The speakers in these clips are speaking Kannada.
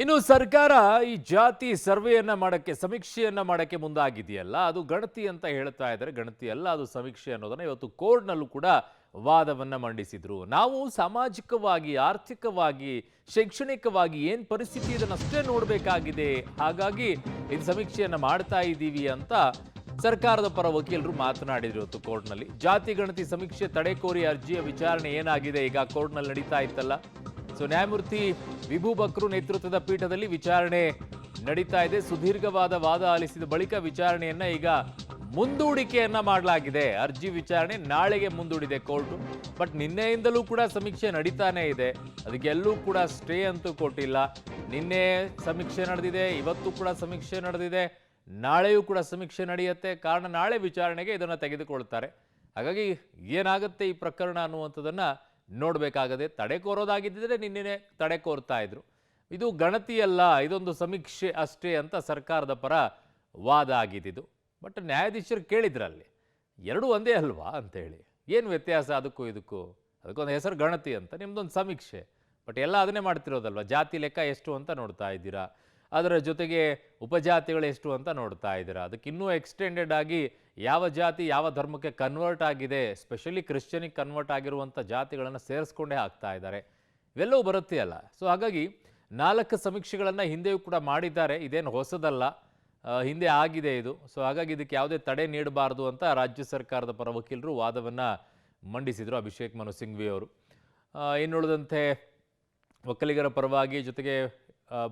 ಇನ್ನು ಸರ್ಕಾರ ಈ ಜಾತಿ ಸರ್ವೆಯನ್ನ ಮಾಡಕ್ಕೆ ಸಮೀಕ್ಷೆಯನ್ನ ಮಾಡಕ್ಕೆ ಮುಂದಾಗಿದೆಯಲ್ಲ, ಅದು ಗಣತಿ ಅಂತ ಹೇಳ್ತಾ ಇದ್ದಾರೆ. ಗಣತಿ ಅಲ್ಲ, ಅದು ಸಮೀಕ್ಷೆ ಅನ್ನೋದನ್ನ ಇವತ್ತು ಕೋರ್ಟ್ನಲ್ಲೂ ಕೂಡ ವಾದವನ್ನ ಮಂಡಿಸಿದ್ರು. ನಾವು ಸಾಮಾಜಿಕವಾಗಿ, ಆರ್ಥಿಕವಾಗಿ, ಶೈಕ್ಷಣಿಕವಾಗಿ ಏನ್ ಪರಿಸ್ಥಿತಿ ಇದನ್ನಷ್ಟೇ ನೋಡಬೇಕಾಗಿದೆ, ಹಾಗಾಗಿ ಇದು ಸಮೀಕ್ಷೆಯನ್ನ ಮಾಡ್ತಾ ಇದ್ದೀವಿ ಅಂತ ಸರ್ಕಾರದ ಪರ ವಕೀಲರು ಮಾತನಾಡಿದ್ರು ಇವತ್ತು ಕೋರ್ಟ್ನಲ್ಲಿ. ಜಾತಿ ಗಣತಿ ಸಮೀಕ್ಷೆ ತಡೆ ಕೋರಿ ಅರ್ಜಿಯ ವಿಚಾರಣೆ ಏನಾಗಿದೆ, ಈಗ ಕೋರ್ಟ್ನಲ್ಲಿ ನಡೀತಾ ಇತ್ತಲ್ಲ. ಸೊ ನ್ಯಾಯಮೂರ್ತಿ ವಿಭು ಬಕ್ರು ನೇತೃತ್ವದ ಪೀಠದಲ್ಲಿ ವಿಚಾರಣೆ ನಡೀತಾ ಇದೆ. ಸುದೀರ್ಘವಾದ ವಾದ ಆಲಿಸಿದ ಬಳಿಕ ವಿಚಾರಣೆಯನ್ನ ಈಗ ಮುಂದೂಡಿಕೆಯನ್ನ ಮಾಡಲಾಗಿದೆ. ಅರ್ಜಿ ವಿಚಾರಣೆ ನಾಳೆಗೆ ಮುಂದೂಡಿದೆ ಕೋರ್ಟ್. ಬಟ್ ನಿನ್ನೆಯಿಂದಲೂ ಕೂಡ ಸಮೀಕ್ಷೆ ನಡೀತಾನೆ ಇದೆ. ಅದಕ್ಕೆಲ್ಲೂ ಕೂಡ ಸ್ಟೇ ಅಂತೂ ಕೊಟ್ಟಿಲ್ಲ. ನಿನ್ನೆ ಸಮೀಕ್ಷೆ ನಡೆದಿದೆ, ಇವತ್ತು ಕೂಡ ಸಮೀಕ್ಷೆ ನಡೆದಿದೆ, ನಾಳೆಯೂ ಕೂಡ ಸಮೀಕ್ಷೆ ನಡೆಯುತ್ತೆ. ಕಾರಣ ನಾಳೆ ವಿಚಾರಣೆಗೆ ಇದನ್ನು ತೆಗೆದುಕೊಳ್ತಾರೆ. ಹಾಗಾಗಿ ಏನಾಗುತ್ತೆ ಈ ಪ್ರಕರಣ ಅನ್ನುವಂಥದ್ದನ್ನ ನೋಡಬೇಕಾಗದೆ. ತಡೆ ಕೋರೋದಾಗಿದ್ದರೆ ನಿನ್ನೆ ತಡೆ ಕೋರ್ತಾ ಇದ್ರು. ಇದು ಗಣತಿಯಲ್ಲ, ಇದೊಂದು ಸಮೀಕ್ಷೆ ಅಷ್ಟೇ ಅಂತ ಸರ್ಕಾರದ ಪರ ವಾದ ಆಗಿದ್ದು. ಬಟ್ ನ್ಯಾಯಾಧೀಶರು ಕೇಳಿದ್ರಲ್ಲಿ ಎರಡೂ ಒಂದೇ ಅಲ್ವಾ ಅಂತೇಳಿ, ಏನು ವ್ಯತ್ಯಾಸ ಅದಕ್ಕೂ ಇದಕ್ಕೂ? ಅದಕ್ಕೊಂದು ಹೆಸರು ಗಣತಿ ಅಂತ, ನಿಮ್ದೊಂದು ಸಮೀಕ್ಷೆ. ಬಟ್ ಎಲ್ಲ ಅದನ್ನೇ ಮಾಡ್ತಿರೋದಲ್ವ. ಜಾತಿ ಲೆಕ್ಕ ಎಷ್ಟು ಅಂತ ನೋಡ್ತಾ ಇದ್ದೀರಾ, ಅದರ ಜೊತೆಗೆ ಉಪಜಾತಿಗಳು ಎಷ್ಟು ಅಂತ ನೋಡ್ತಾ ಇದ್ದೀರಾ. ಅದಕ್ಕೆ ಇನ್ನೂ ಎಕ್ಸ್ಟೆಂಡೆಡ್ ಆಗಿ ಯಾವ ಜಾತಿ ಯಾವ ಧರ್ಮಕ್ಕೆ ಕನ್ವರ್ಟ್ ಆಗಿದೆ, ಸ್ಪೆಷಲಿ ಕ್ರಿಶ್ಚಿಯನಿಗೆ ಕನ್ವರ್ಟ್ ಆಗಿರುವಂಥ ಜಾತಿಗಳನ್ನು ಸೇರಿಸ್ಕೊಂಡೇ ಹಾಕ್ತಾ ಇದ್ದಾರೆ. ಇವೆಲ್ಲವೂ ಬರುತ್ತೆ ಅಲ್ಲ. ಸೊ ಹಾಗಾಗಿ 4 ಸಮೀಕ್ಷೆಗಳನ್ನು ಹಿಂದೆಯೂ ಕೂಡ ಮಾಡಿದ್ದಾರೆ. ಇದೇನು ಹೊಸದಲ್ಲ, ಹಿಂದೆ ಆಗಿದೆ ಇದು. ಸೊ ಹಾಗಾಗಿ ಇದಕ್ಕೆ ಯಾವುದೇ ತಡೆ ನೀಡಬಾರ್ದು ಅಂತ ರಾಜ್ಯ ಸರ್ಕಾರದ ಪರ ವಕೀಲರು ವಾದವನ್ನು ಮಂಡಿಸಿದರು. ಅಭಿಷೇಕ್ ಮನು ಸಿಂಘ್ವಿ ಅವರು. ಇನ್ನುಳಿದಂತೆ ಒಕ್ಕಲಿಗರ ಪರವಾಗಿ ಜೊತೆಗೆ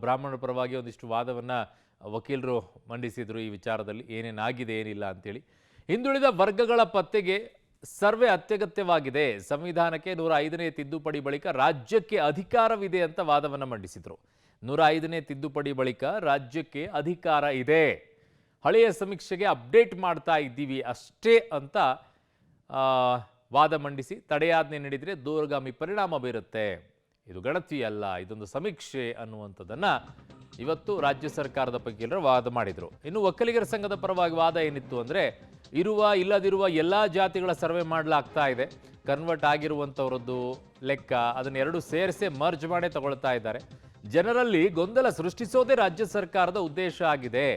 ಬ್ರಾಹ್ಮಣರ ಪರವಾಗಿ ಒಂದಿಷ್ಟು ವಾದವನ್ನು ವಕೀಲರು ಮಂಡಿಸಿದರು. ಈ ವಿಚಾರದಲ್ಲಿ ಏನೇನಾಗಿದೆ ಏನಿಲ್ಲ ಅಂತೇಳಿ. ಹಿಂದುಳಿದ ವರ್ಗಗಳ ಪತ್ತೆಗೆ ಸರ್ವೆ ಅತ್ಯಗತ್ಯವಾಗಿದೆ, ಸಂವಿಧಾನಕ್ಕೆ 105ನೇ ತಿದ್ದುಪಡಿ ಬಳಿಕ ರಾಜ್ಯಕ್ಕೆ ಅಧಿಕಾರವಿದೆ ಅಂತ ವಾದವನ್ನು ಮಂಡಿಸಿದರು. 105ನೇ ತಿದ್ದುಪಡಿ ಬಳಿಕ ರಾಜ್ಯಕ್ಕೆ ಅಧಿಕಾರ ಇದೆ, ಹಳೆಯ ಸಮೀಕ್ಷೆಗೆ ಅಪ್ಡೇಟ್ ಮಾಡ್ತಾ ಇದ್ದೀವಿ ಅಷ್ಟೇ ಅಂತ ವಾದ ಮಂಡಿಸಿ ತಡೆಯಾಜ್ಞೆ ನೀಡಿದರೆ ದೂರಗಾಮಿ ಪರಿಣಾಮ ಬೀರುತ್ತೆ, ಇದು ಗಣತಿ ಅಲ್ಲ, ಇದೊಂದು ಸಮೀಕ್ಷೆ ಅನ್ನುವಂಥದ್ದನ್ನು ಇವತ್ತು ರಾಜ್ಯ ಸರ್ಕಾರದ ವಕೀಲರು ವಾದ ಮಾಡಿದರು. ಇನ್ನು ಒಕ್ಕಲಿಗರ ಸಂಘದ ಪರವಾಗಿ ವಾದ ಏನಿತ್ತು ಅಂದರೆ, ಇರುವ ಇಲ್ಲದಿರುವ ಎಲ್ಲ ಜಾತಿಗಳ ಸರ್ವೆ ಮಾಡಲಾಗ್ತಾ ಇದೆ, ಕನ್ವರ್ಟ್ ಆಗಿರುವಂಥವ್ರದ್ದು ಲೆಕ್ಕ ಅದನ್ನು ಎರಡು ಸೇರಿಸೇ ಮರ್ಜ್ ಮಾಡೇ ತಗೊಳ್ತಾ ಇದ್ದಾರೆ. ಜನರಲ್ಲಿ ಗೊಂದಲ ಸೃಷ್ಟಿಸೋದೇ ರಾಜ್ಯ ಸರ್ಕಾರದ ಉದ್ದೇಶ ಆಗಿದೆ.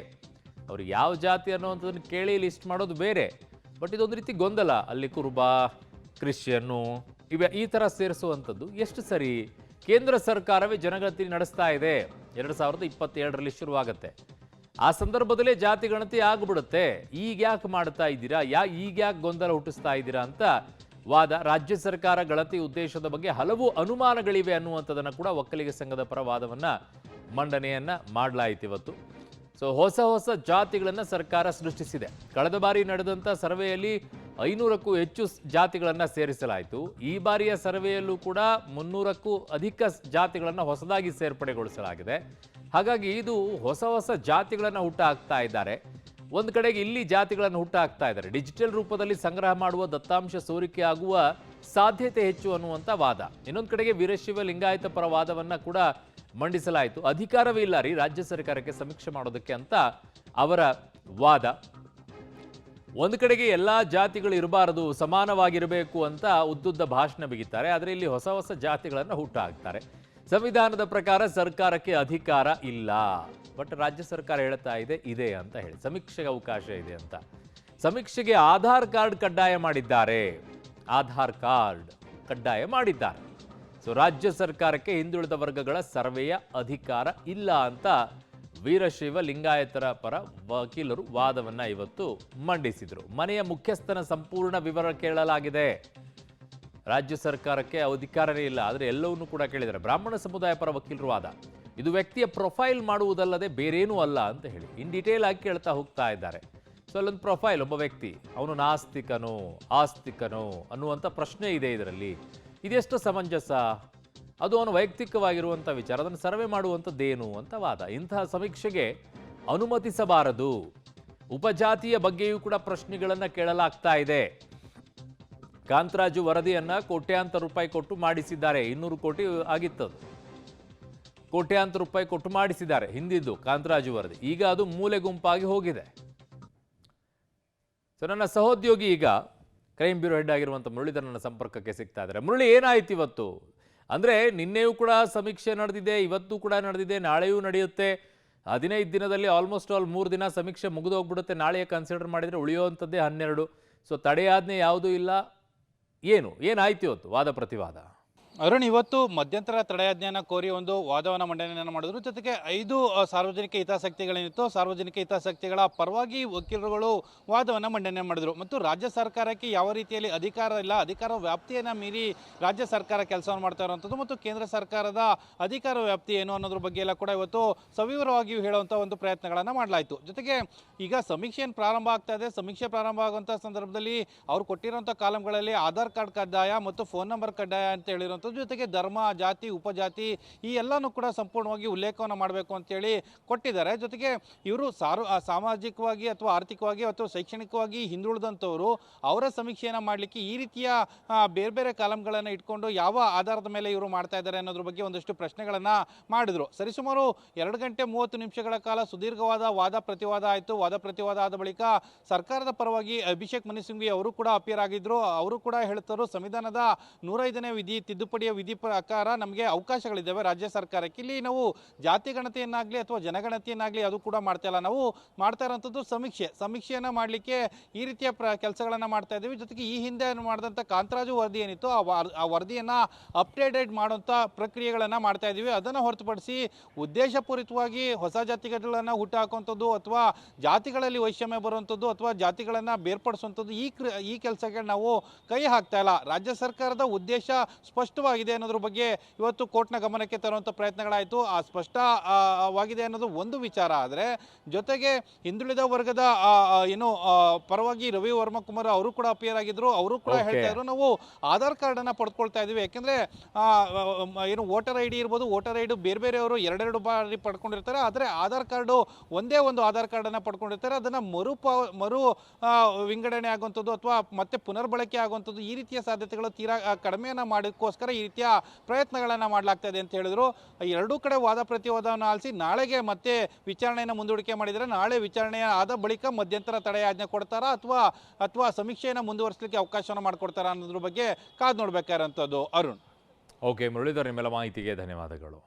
ಅವ್ರು ಯಾವ ಜಾತಿ ಅನ್ನುವಂಥದ್ದನ್ನು ಕೇಳಿ ಲಿಸ್ಟ್ ಮಾಡೋದು ಬೇರೆ, ಬಟ್ ಇದೊಂದು ರೀತಿ ಗೊಂದಲ. ಅಲ್ಲಿ ಕುರುಬ, ಕ್ರಿಶ್ಚಿಯನ್ನು ಈ ಥರ ಸೇರಿಸುವಂಥದ್ದು ಎಷ್ಟು ಸರಿ? ಕೇಂದ್ರ ಸರ್ಕಾರವೇ ಜನಗಣತಿ ನಡೆಸ್ತಾ ಇದೆ, 2027ರಲ್ಲಿ ಶುರುವಾಗುತ್ತೆ. ಆ ಸಂದರ್ಭದಲ್ಲೇ ಜಾತಿ ಗಣತಿ ಆಗ್ಬಿಡುತ್ತೆ. ಈಗ ಯಾಕೆ ಮಾಡ್ತಾ ಇದ್ದೀರಾ, ಈಗ ಯಾಕೆ ಗೊಂದಲ ಹುಟ್ಟಿಸ್ತಾ ಇದ್ದೀರಾ ಅಂತ ವಾದ. ರಾಜ್ಯ ಸರ್ಕಾರ ಗಣತಿ ಉದ್ದೇಶದ ಬಗ್ಗೆ ಹಲವು ಅನುಮಾನಗಳಿವೆ ಅನ್ನುವಂಥದ್ದನ್ನು ಕೂಡ ಒಕ್ಕಲಿಗ ಸಂಘದ ಪರ ವಾದವನ್ನು ಮಂಡನೆಯನ್ನ ಮಾಡಲಾಯಿತು ಇವತ್ತು. ಸೊ ಹೊಸ ಜಾತಿಗಳನ್ನು ಸರ್ಕಾರ ಸೃಷ್ಟಿಸಿದೆ. ಕಳೆದ ಬಾರಿ ನಡೆದಂಥ ಸರ್ವೆಯಲ್ಲಿ 500ಕ್ಕೂ ಹೆಚ್ಚು ಜಾತಿಗಳನ್ನು ಸೇರಿಸಲಾಯಿತು. ಈ ಬಾರಿಯ ಸರ್ವೆಯಲ್ಲೂ ಕೂಡ 300ಕ್ಕೂ ಅಧಿಕ ಜಾತಿಗಳನ್ನು ಹೊಸದಾಗಿ ಸೇರ್ಪಡೆಗೊಳಿಸಲಾಗಿದೆ. ಹಾಗಾಗಿ ಇದು ಹೊಸ ಜಾತಿಗಳನ್ನು ಹುಟ್ಟಾಕ್ತಾ ಇದ್ದಾರೆ. ಒಂದು ಕಡೆಗೆ ಇಲ್ಲಿ ಜಾತಿಗಳನ್ನು ಹುಟ್ಟಾಕ್ತಾ ಇದ್ದಾರೆ. ಡಿಜಿಟಲ್ ರೂಪದಲ್ಲಿ ಸಂಗ್ರಹ ಮಾಡುವ ದತ್ತಾಂಶ ಸೋರಿಕೆ ಆಗುವ ಸಾಧ್ಯತೆ ಹೆಚ್ಚು ಅನ್ನುವಂಥ ವಾದ. ಇನ್ನೊಂದು ಕಡೆಗೆ ವೀರಶೈವ ಲಿಂಗಾಯತ ಪರ ವಾದವನ್ನ ಕೂಡ ಮಂಡಿಸಲಾಯಿತು. ಅಧಿಕಾರವೇ ಇಲ್ಲ ರೀ ರಾಜ್ಯ ಸರ್ಕಾರಕ್ಕೆ ಸಮೀಕ್ಷೆ ಮಾಡೋದಕ್ಕೆ ಅಂತ ಅವರ ವಾದ. ಒಂದು ಕಡೆಗೆ ಎಲ್ಲ ಜಾತಿಗಳು ಇರಬಾರದು, ಸಮಾನವಾಗಿರಬೇಕು ಅಂತ ಉದ್ದುದ್ದ ಭಾಷಣ ಬಿಗಿತಾರೆ. ಆದರೆ ಇಲ್ಲಿ ಹೊಸ ಜಾತಿಗಳನ್ನು ಹುಟ್ಟಾಕ್ತಾರೆ. ಸಂವಿಧಾನದ ಪ್ರಕಾರ ಸರ್ಕಾರಕ್ಕೆ ಅಧಿಕಾರ ಇಲ್ಲ, ಬಟ್ ರಾಜ್ಯ ಸರ್ಕಾರ ಹೇಳ್ತಾ ಇದೆ ಅಂತ ಹೇಳಿ, ಸಮೀಕ್ಷೆಗೆ ಅವಕಾಶ ಇದೆ ಅಂತ. ಸಮೀಕ್ಷೆಗೆ ಆಧಾರ್ ಕಾರ್ಡ್ ಕಡ್ಡಾಯ ಮಾಡಿದ್ದಾರೆ, ಆಧಾರ್ ಕಾರ್ಡ್ ಕಡ್ಡಾಯ ಮಾಡಿದ್ದಾರೆ. ಸೊ ರಾಜ್ಯ ಸರ್ಕಾರಕ್ಕೆ ಹಿಂದುಳಿದ ವರ್ಗಗಳ ಸರ್ವೆಯ ಅಧಿಕಾರ ಇಲ್ಲ ಅಂತ ವೀರಶೈವ ಲಿಂಗಾಯತರ ಪರ ವಕೀಲರು ವಾದವನ್ನ ಇವತ್ತು ಮಂಡಿಸಿದರು. ಮನೆಯ ಮುಖ್ಯಸ್ಥನ ಸಂಪೂರ್ಣ ವಿವರ ಕೇಳಲಾಗಿದೆ. ರಾಜ್ಯ ಸರ್ಕಾರಕ್ಕೆ ಅಧಿಕಾರವೇ ಇಲ್ಲ, ಆದರೆ ಎಲ್ಲವನ್ನೂ ಕೂಡ ಕೇಳಿದ್ದಾರೆ. ಬ್ರಾಹ್ಮಣ ಸಮುದಾಯ ಪರ ವಕೀಲರು ವಾದ, ಇದು ವ್ಯಕ್ತಿಯ ಪ್ರೊಫೈಲ್ ಮಾಡುವುದಲ್ಲದೆ ಬೇರೇನೂ ಅಲ್ಲ ಅಂತ ಹೇಳಿ ಇನ್ ಡೀಟೇಲ್ ಆಗಿ ಕೇಳ್ತಾ ಹೋಗ್ತಾ ಇದ್ದಾರೆ. ಸೊ ಅಲ್ಲೊಂದು ಪ್ರೊಫೈಲ್, ಒಬ್ಬ ವ್ಯಕ್ತಿ ಅವನು ನಾಸ್ತಿಕನೋ ಆಸ್ತಿಕನೋ ಅನ್ನುವಂಥ ಪ್ರಶ್ನೆ ಇದೆ ಇದರಲ್ಲಿ. ಇದೆಷ್ಟು ಸಮಂಜಸ? ಅದು ಅವನು ವೈಯಕ್ತಿಕವಾಗಿರುವಂಥ ವಿಚಾರ, ಅದನ್ನು ಸರ್ವೆ ಮಾಡುವಂಥದ್ದೇನು ಅಂತ ವಾದ. ಇಂತಹ ಸಮೀಕ್ಷೆಗೆ ಅನುಮತಿಸಬಾರದು. ಉಪಜಾತಿಯ ಬಗ್ಗೆಯೂ ಕೂಡ ಪ್ರಶ್ನೆಗಳನ್ನು ಕೇಳಲಾಗ್ತಾ ಇದೆ. ಕಾಂತರಾಜು ವರದಿಯನ್ನ ಕೋಟ್ಯಾಂತರ ರೂಪಾಯಿ ಕೊಟ್ಟು ಮಾಡಿಸಿದ್ದಾರೆ. 200 ಕೋಟಿ ಆಗಿತ್ತದು. ಕೋಟ್ಯಾಂತರ ರೂಪಾಯಿ ಕೊಟ್ಟು ಮಾಡಿಸಿದ್ದಾರೆ ಹಿಂದಿದ್ದು ಕಾಂತರಾಜು ವರದಿ. ಈಗ ಅದು ಮೂಲೆ ಗುಂಪಾಗಿ ಹೋಗಿದೆ. ಸೊ ನನ್ನ ಸಹೋದ್ಯೋಗಿ ಈಗ ಕ್ರೈಮ್ ಬ್ಯೂರೋ ಹೆಡ್ ಆಗಿರುವಂಥ ಮುರಳೀಧರ್ ನನ್ನ ಸಂಪರ್ಕಕ್ಕೆ ಸಿಗ್ತಾ ಇದ್ದಾರೆ. ಮುರಳಿ, ಏನಾಯ್ತು ಇವತ್ತು? ಅಂದರೆ ನಿನ್ನೆಯೂ ಕೂಡ ಸಮೀಕ್ಷೆ ನಡೆದಿದೆ, ಇವತ್ತು ಕೂಡ ನಡೆದಿದೆ, ನಾಳೆಯೂ ನಡೆಯುತ್ತೆ. 15 ದಿನದಲ್ಲಿ ಆಲ್ಮೋಸ್ಟ್ ಆಲ್ 3 ದಿನ ಸಮೀಕ್ಷೆ ಮುಗಿದೋಗ್ಬಿಡುತ್ತೆ. ನಾಳೆಯ ಕನ್ಸಿಡರ್ ಮಾಡಿದರೆ ಉಳಿಯುವಂಥದ್ದೇ 12. ಸೊ ತಡೆಯಾಜ್ಞೆ ಯಾವುದೂ ಇಲ್ಲ. ಏನಾಯ್ತು ಇವತ್ತು ವಾದ ಪ್ರತಿವಾದ? ಅರುಣ್, ಇವತ್ತು ಮಧ್ಯಂತರ ತಡೆಯಾಜ್ಞೆಯನ್ನು ಕೋರಿ ಒಂದು ವಾದವನ್ನು ಮಂಡನೆಯನ್ನು ಮಾಡಿದ್ರು. ಜೊತೆಗೆ 5 ಸಾರ್ವಜನಿಕ ಹಿತಾಸಕ್ತಿಗಳೇನಿತ್ತು, ಸಾರ್ವಜನಿಕ ಹಿತಾಸಕ್ತಿಗಳ ಪರವಾಗಿ ವಕೀಲರುಗಳು ವಾದವನ್ನು ಮಂಡನೆ ಮಾಡಿದ್ರು. ಮತ್ತು ರಾಜ್ಯ ಸರ್ಕಾರಕ್ಕೆ ಯಾವ ರೀತಿಯಲ್ಲಿ ಅಧಿಕಾರ ಇಲ್ಲ, ಅಧಿಕಾರ ವ್ಯಾಪ್ತಿಯನ್ನು ಮೀರಿ ರಾಜ್ಯ ಸರ್ಕಾರ ಕೆಲಸವನ್ನು ಮಾಡ್ತಾ ಇರುವಂಥದ್ದು ಮತ್ತು ಕೇಂದ್ರ ಸರ್ಕಾರದ ಅಧಿಕಾರ ವ್ಯಾಪ್ತಿ ಏನು ಅನ್ನೋದ್ರ ಬಗ್ಗೆ ಎಲ್ಲ ಕೂಡ ಇವತ್ತು ಸವಿವರವಾಗಿ ಹೇಳುವಂಥ ಒಂದು ಪ್ರಯತ್ನಗಳನ್ನು ಮಾಡಲಾಯಿತು. ಜೊತೆಗೆ ಈಗ ಸಮೀಕ್ಷೆ ಏನು ಪ್ರಾರಂಭ ಆಗ್ತಾ ಇದೆ, ಸಮೀಕ್ಷೆ ಪ್ರಾರಂಭ ಆಗುವಂಥ ಸಂದರ್ಭದಲ್ಲಿ ಅವ್ರು ಕೊಟ್ಟಿರುವಂಥ ಕಾಲಮ್ಗಳಲ್ಲಿ ಆಧಾರ್ ಕಾರ್ಡ್ ಕಡ್ಡಾಯ ಮತ್ತು ಫೋನ್ ನಂಬರ್ ಕಡ್ಡಾಯ ಅಂತ ಹೇಳಿರುವಂಥ ಜೊತೆಗೆ ಧರ್ಮ, ಜಾತಿ, ಉಪಜಾತಿ ಈ ಎಲ್ಲನೂ ಕೂಡ ಸಂಪೂರ್ಣವಾಗಿ ಉಲ್ಲೇಖವನ್ನು ಮಾಡಬೇಕು ಅಂತೇಳಿ ಕೊಟ್ಟಿದ್ದಾರೆ. ಜೊತೆಗೆ ಇವರು ಸಾಮಾಜಿಕವಾಗಿ ಅಥವಾ ಆರ್ಥಿಕವಾಗಿ ಅಥವಾ ಶೈಕ್ಷಣಿಕವಾಗಿ ಹಿಂದುಳಿದಂಥವರು ಅವರ ಸಮೀಕ್ಷೆಯನ್ನು ಮಾಡಲಿಕ್ಕೆ ಈ ರೀತಿಯ ಬೇರೆ ಬೇರೆ ಕಾಲಮ್ಗಳನ್ನು ಇಟ್ಕೊಂಡು ಯಾವ ಆಧಾರದ ಮೇಲೆ ಇವರು ಮಾಡ್ತಾ ಇದ್ದಾರೆ ಅನ್ನೋದ್ರ ಬಗ್ಗೆ ಒಂದಷ್ಟು ಪ್ರಶ್ನೆಗಳನ್ನು ಮಾಡಿದರು. ಸರಿಸುಮಾರು 2 ಗಂಟೆ 30 ನಿಮಿಷಗಳ ಕಾಲ ಸುದೀರ್ಘವಾದ ವಾದ ಪ್ರತಿವಾದ ಆಯಿತು. ವಾದ ಪ್ರತಿವಾದ ಆದ ಬಳಿಕ ಸರ್ಕಾರದ ಪರವಾಗಿ ಅಭಿಷೇಕ್ ಮನು ಸಿಂಘ್ವಿ ಅವರು ಕೂಡ ಅಪಿಯರ್ ಆಗಿದ್ರು. ಅವರು ಕೂಡ ಹೇಳ್ತಾರೆ, ಸಂವಿಧಾನದ 105ನೇ ವಿಧಿ ವಿಧಿ ಪ್ರಕಾರ ನಮಗೆ ಅವಕಾಶಗಳಿದ್ದಾವೆ ರಾಜ್ಯ ಸರ್ಕಾರಕ್ಕೆ. ಇಲ್ಲಿ ನಾವು ಜಾತಿ ಗಣತಿಯನ್ನಾಗಲಿ ಅಥವಾ ಜನಗಣತಿಯನ್ನಾಗಲಿ ಅದು ಕೂಡ ಮಾಡ್ತಾ ಇಲ್ಲ. ನಾವು ಮಾಡ್ತಾ ಇರೋಂಥದ್ದು ಸಮೀಕ್ಷೆಯನ್ನು ಮಾಡಲಿಕ್ಕೆ ಈ ರೀತಿಯ ಕೆಲಸಗಳನ್ನು ಮಾಡ್ತಾ ಇದ್ದೀವಿ. ಜೊತೆಗೆ ಈ ಹಿಂದೆ ಮಾಡಿದಂಥ ಕಾಂತರಾಜು ವರದಿ ಏನಿತ್ತು ಆ ವರದಿಯನ್ನು ಅಪ್ಡೇಟೆಡ್ ಮಾಡುವಂಥ ಪ್ರಕ್ರಿಯೆಗಳನ್ನು ಮಾಡ್ತಾ ಇದ್ದೀವಿ. ಅದನ್ನು ಹೊರತುಪಡಿಸಿ ಉದ್ದೇಶಪೂರಿತವಾಗಿ ಹೊಸ ಜಾತಿಗಳನ್ನು ಹುಟ್ಟುಹಾಕುವಂಥದ್ದು ಅಥವಾ ಜಾತಿಗಳಲ್ಲಿ ವೈಷಮ್ಯ ಬರುವಂಥದ್ದು ಅಥವಾ ಜಾತಿಗಳನ್ನು ಬೇರ್ಪಡಿಸುವಂಥದ್ದು ಈ ಕೆಲಸಕ್ಕೆ ನಾವು ಕೈ ಹಾಕ್ತಾ ಇಲ್ಲ. ರಾಜ್ಯ ಸರ್ಕಾರದ ಉದ್ದೇಶ ಸ್ಪಷ್ಟವಾಗಿದೆ ಅನ್ನೋದ್ರ ಬಗ್ಗೆ ಇವತ್ತು ಕೋರ್ಟ್ನ ಗಮನಕ್ಕೆ ತರುವಂಥ ಪ್ರಯತ್ನಗಳಾಯಿತು. ಆ ಸ್ಪಷ್ಟವಾಗಿದೆ ಅನ್ನೋದು ಒಂದು ವಿಚಾರ. ಆದರೆ ಜೊತೆಗೆ ಹಿಂದುಳಿದ ವರ್ಗದ ಪರವಾಗಿ ರವಿ ವರ್ಮಕುಮಾರ್ ಅವರು ಕೂಡ ಅಪಿಯರ್ ಆಗಿದ್ರು. ಅವರು ಕೂಡ ಹೇಳ್ತಾ ಇದ್ರು, ನಾವು ಆಧಾರ್ ಕಾರ್ಡನ್ನು ಪಡ್ಕೊಳ್ತಾ ಇದ್ದೀವಿ. ಯಾಕೆಂದರೆ ವೋಟರ್ ಐ ಡಿ ಇರ್ಬೋದು, ವೋಟರ್ ಐ ಡಿ ಬೇರೆ ಬೇರೆಯವರು 2 ಬಾರಿ ಪಡ್ಕೊಂಡಿರ್ತಾರೆ. ಆದರೆ ಆಧಾರ್ ಕಾರ್ಡು ಒಂದೇ ಒಂದು ಆಧಾರ್ ಕಾರ್ಡನ್ನು ಪಡ್ಕೊಂಡಿರ್ತಾರೆ. ಅದನ್ನು ಮರು ವಿಂಗಡಣೆ ಆಗುವಂಥದ್ದು ಅಥವಾ ಮತ್ತೆ ಪುನರ್ಬಳಕೆ ಆಗುವಂಥದ್ದು ಈ ರೀತಿಯ ಸಾಧ್ಯತೆಗಳು ತೀರಾ ಕಡಿಮೆಯನ್ನು ಮಾಡೋಕ್ಕೋಸ್ಕರ ಈ ರೀತಿಯ ಪ್ರಯತ್ನಗಳನ್ನು ಮಾಡಲಾಗ್ತಾ ಇದೆ ಅಂತ ಹೇಳಿದ್ರು. ಎರಡೂ ಕಡೆ ವಾದ ಪ್ರತಿವಾದವನ್ನು ಆಲಿಸಿ ನಾಳೆಗೆ ಮತ್ತೆ ವಿಚಾರಣೆಯನ್ನು ಮುಂದೂಡಿಕೆ ಮಾಡಿದರೆ ನಾಳೆ ವಿಚಾರಣೆ ಆದ ಬಳಿಕ ಮಧ್ಯಂತರ ತಡೆಯಾಜ್ಞೆ ಕೊಡ್ತಾರಾ ಅಥವಾ ಸಮೀಕ್ಷೆಯನ್ನು ಮುಂದುವರಿಸಲಿಕ್ಕೆ ಅವಕಾಶವನ್ನು ಮಾಡಿಕೊಡ್ತಾರಾ ಅನ್ನೋದ್ರ ಬಗ್ಗೆ ಕಾದು ನೋಡಬೇಕಾಗಿರುವಂಥದ್ದು. ಅರುಣ್. ಓಕೆ ಮುರಳೀಧರ್, ನಿಮ್ಮೆಲ್ಲ ಮಾಹಿತಿಗೆ ಧನ್ಯವಾದಗಳು.